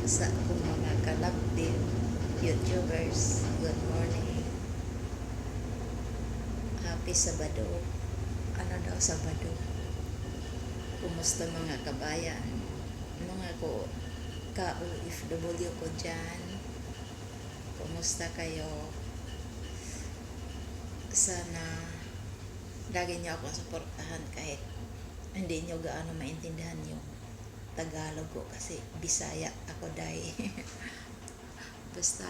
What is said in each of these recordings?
sa akong mga kalabdin YouTubers. Good morning. Happy Sabado. Ano daw Sabado? Kumusta mga kabayan? Mga ka-OFW ko dyan. Kumusta kayo? Sana lagi niyo akong suportahan kahit hindi niyo gaano maintindihan yung Tagalog ko kasi Bisaya ako dahil. Basta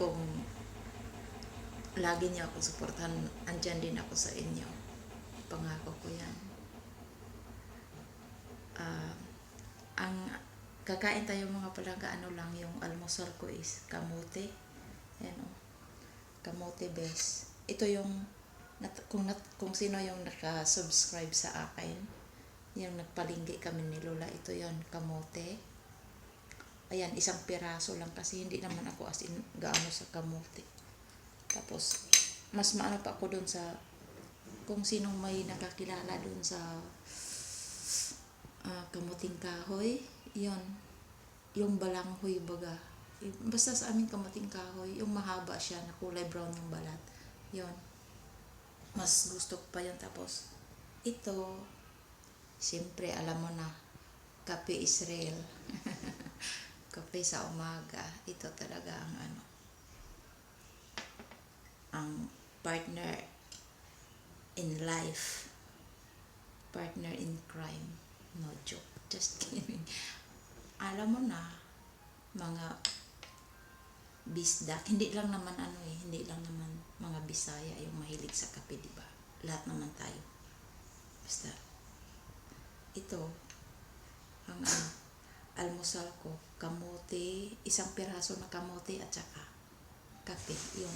kung lagi niyo ako suportahan, andyan din ako sa inyo. Pangako ko yan. Ang kakain tayo mga palangga, ano lang, yung almusal ko is kamote. Yan o. Kamote bes. Ito yung, kung sino yung naka-subscribe sa akin, yung nagpalinggi kami ni Lola, ito yon kamote. Ayan, isang piraso lang kasi hindi naman ako as in gaano sa kamote. Tapos, mas maano pa ako dun sa, kung sinong may nakakilala dun sa kamuting kahoy, yon yung balanghoy baga. Basta sa amin kamuting kahoy, yung mahaba siya na kulay brown yung balat. Yon. Mas gusto ko pa yun. Tapos, ito, siyempre alam mo na, kape Israel. Kape sa umaga. Ito talaga ang ang partner in life. Partner in crime. No joke. Just kidding. Alam mo na, mga bisdak, hindi lang naman hindi lang naman mga Bisaya yung mahilig sa kape, di ba? Lahat naman tayo. Basta ito ang almusal ko, kamote, isang piraso na kamote at saka kape, yun.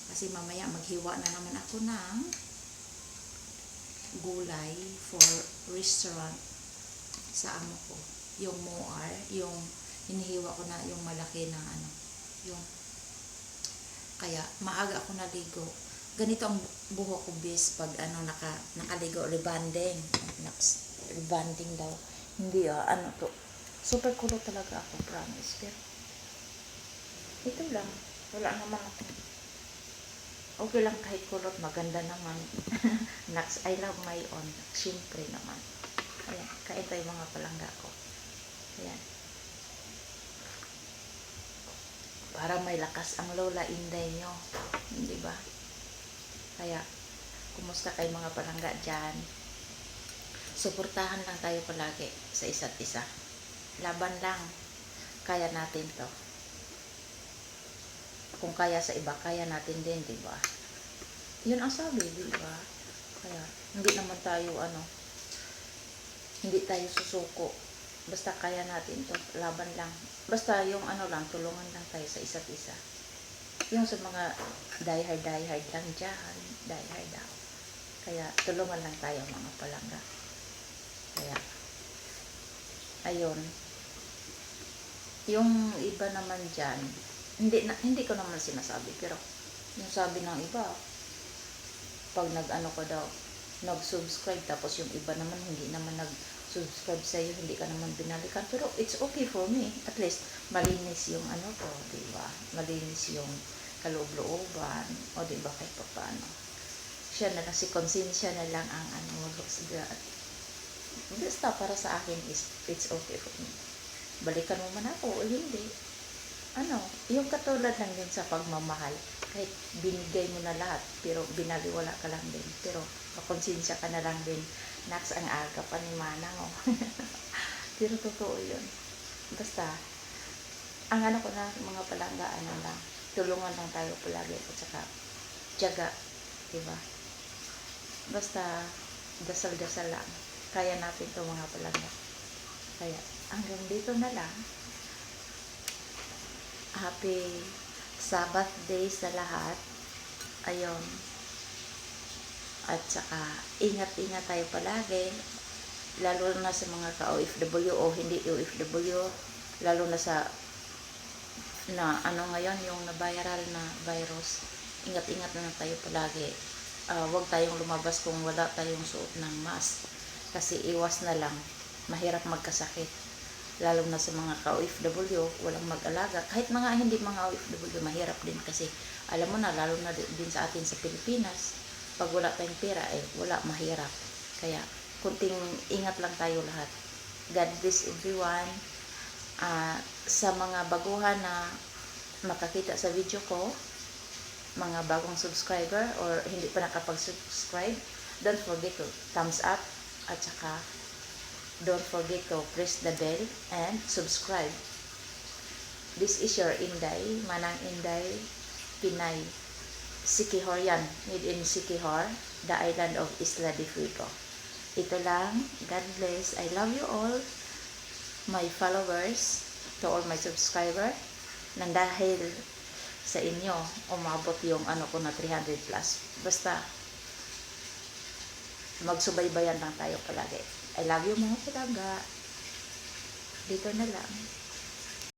Kasi mamaya maghiwa na naman ako ng gulay for restaurant sa amo ko. Yung moar, yung hinihiwa ko na yung malaki na yung kaya maaga ako naligo. Ganito ang buhok ko bis pag nakaligo, rebanding. Rebanding daw. Hindi to. Super kulot talaga ako, promise. Pero ito lang. Wala naman ako. Okay lang kahit kulot, maganda naman. Next, I love my own. Siyempre naman. Ayan, kain tayo mga palangga ko. Ayan. Para may lakas ang Lola Inday nyo. Di ba? Kaya, kumusta kayo mga palangga dyan? Suportahan lang tayo palagi sa isa't isa. Laban lang. Kaya natin to. Kung kaya sa iba, kaya natin din, di ba? Yun ang sabi, di ba? Kaya, hindi naman tayo, hindi tayo susuko. Basta kaya natin to. Laban lang. Basta yung lang, tulungan lang tayo sa isa't isa. Yung sa mga die-hard lang dyan. Die-hard ako. Kaya, tulungan lang tayo mga palangga. Kaya, ayun. Yung iba naman dyan, hindi ko naman sinasabi, pero yung sabi ng iba, pag ko daw, nag-subscribe, tapos yung iba naman hindi naman nag-subscribe sa iyo, hindi ka naman binalikan, pero it's okay for me. At least malinis yung ko, di ba? Malinis yung kaloob-looban, o di ba, kahit paano. Siya na lang, si konsensya na lang ang basta para sa akin it's okay for me. Balikan mo man ako o hindi. Yung katulad lang din sa pagmamahal. Kahit binigay mo na lahat, pero binaliwala ka lang din. Pero makonsensya ka na lang din. Naks, ang aga pa ni Manang, oh. Pero totoo yun. Basta, ang ko na mga palangga, lang, tulungan lang tayo palagi at saka tiyaga, diba? Basta, dasal-dasal lang. Kaya natin to mga palangga. Kaya, hanggang dito na lang. Happy Sabbath day sa lahat. Ayun. At saka, ingat-ingat tayo palagi. Lalo na sa mga ka-OFW o hindi OFW. Lalo na sa ngayon, yung na-viral na virus. Ingat-ingat na tayo palagi. Huwag tayong lumabas kung wala tayong suot ng mask. Kasi iwas na lang. Mahirap magkasakit. lalo na sa mga ka-OFW, walang mag-alaga. Kahit mga hindi mga OFW, mahirap din kasi alam mo na, lalo na din sa atin sa Pilipinas, pag wala tayong pera, wala, mahirap. Kaya, kunting ingat lang tayo lahat. God bless everyone. Sa mga baguhan na makakita sa video ko, mga bagong subscriber or hindi pa nakapag-subscribe, don't forget to thumbs up at saka don't forget to press the bell and subscribe. This is your Inday, Manang Inday, Pinay. Siquijor yan, made in Siquijor, the island of Isla de Fuego. Ito lang, God bless. I love you all, my followers, to all my subscriber, nang dahil sa inyo, umabot yung ko na 300 plus. Basta, magsubaybayan lang tayo palagi. I love you mga talaga. Dito na lang.